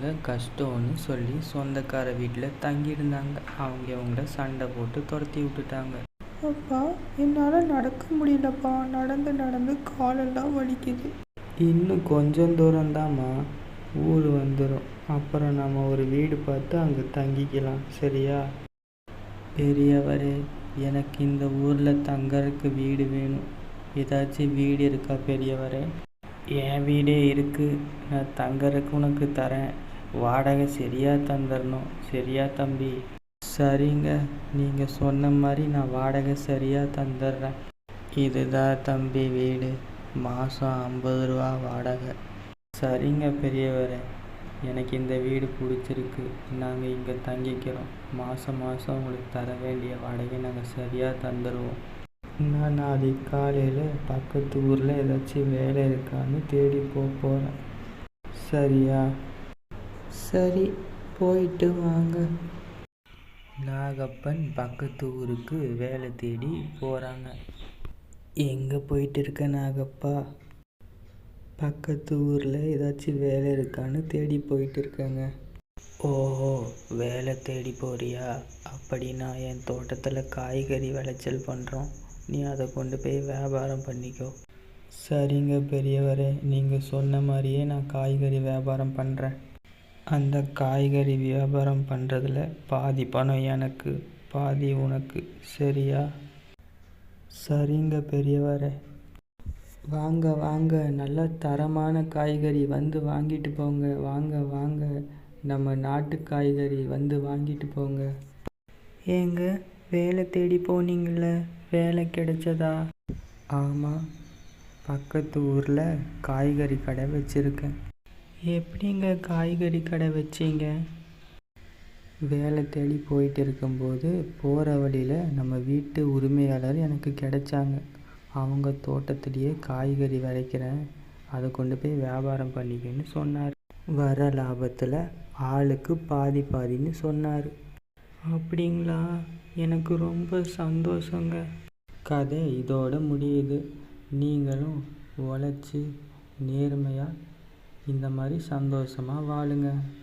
அவங்க கஷ்டம்னு சொல்லி சொந்தக்கார வீட்டில் தங்கியிருந்தாங்க. அவங்கள சண்டை போட்டு துரத்தி விட்டுட்டாங்க. அப்பா, என்னால் நடக்க முடியலப்பா. நடந்து நடந்து காலெல்லாம் வலிக்குது. இன்னும் கொஞ்சம் தூரம்தாம்மா, ஊர் வந்துடும். அப்புறம் நம்ம ஒரு வீடு பார்த்து அங்கே தங்கிக்கலாம், சரியா? பெரியவரே, எனக்கு இந்த ஊரில் தங்கறதுக்கு வீடு வேணும். ஏதாச்சும் வீடு இருக்கா பெரியவரே? என் வீடே இருக்குது, நான் தங்கறதுக்கு உனக்கு தரேன். வாடகை சரியாக தந்துடணும், சரியா தம்பி? சரிங்க, நீங்கள் சொன்ன மாதிரி நான் வாடகை சரியாக தந்துடுறேன். இதுதான் தம்பி வீடு, மாதம் 50 ரூபா வாடகை. சரிங்க பெரியவரே, எனக்கு இந்த வீடு பிடிச்சிருக்கு. நாங்கள் இங்கே தங்கிக்கிறோம். மாதம் மாதம் உங்களுக்கு தர வேண்டிய வாடகை நாங்கள் சரியாக தந்துடுவோம். நான் நாளைக்கு காலையில் பக்கத்து ஊரில் ஏதாச்சும் வேலை இருக்கான்னு தேடி போகிறேன், சரியா? சரி, போயிட்டு வாங்க. நாகப்பன் பக்கத்து ஊருக்கு வேலை தேடி போகிறாங்க. எங்கே போயிட்டு இருக்க நாகப்பா? பக்கத்து ஊரில் ஏதாச்சும் வேலை இருக்கான்னு தேடி போயிட்டு இருக்கேங்க. ஓஹோ, வேலை தேடி போறியா? அப்படின்னா என் தோட்டத்தில் காய்கறி விளைச்சல் பண்ணுறோம், நீ அதை கொண்டு போய் வியாபாரம் பண்ணிக்கோ. சரிங்க பெரியவரே, நீங்கள் சொன்ன மாதிரியே நான் காய்கறி வியாபாரம் பண்ணுறேன். அந்த காய்கறி வியாபாரம் பண்ணுறதுல பாதி பணம் எனக்கு, பாதி உனக்கு, சரியா? சரிங்க பெரியவரே. வாங்க வாங்க, நல்ல தரமான காய்கறி, வந்து வாங்கிட்டு போங்க. வாங்க வாங்க, நம்ம நாட்டு காய்கறி, வந்து வாங்கிட்டு போங்க. ஏங்க, வேலை தேடி போனீங்கள, வேலை கிடைச்சதா? ஆமாம், பக்கத்து ஊரில் காய்கறி கடை வச்சுருக்கேன். எப்படிங்க காய்கறி கடை வச்சிங்க? வேலை தேடி போயிட்டு இருக்கும்போது போகிற வழியில் நம்ம வீட்டு உரிமையாளர் எனக்கு கிடைச்சாங்க. அவங்க தோட்டத்திலேயே காய்கறி விளைக்கிறேன், அதை கொண்டு போய் வியாபாரம் பண்ணிக்கன்னு சொன்னார். வர லாபத்தில் ஆளுக்கு பாதி பாதின்னு சொன்னார். அப்படிங்களா? எனக்கு ரொம்ப சந்தோஷங்க. கதை இதோட முடியுது. நீங்களும் உழைச்சி நேர்மையாக இந்த மாதிரி சந்தோஷமாக வாழுங்க.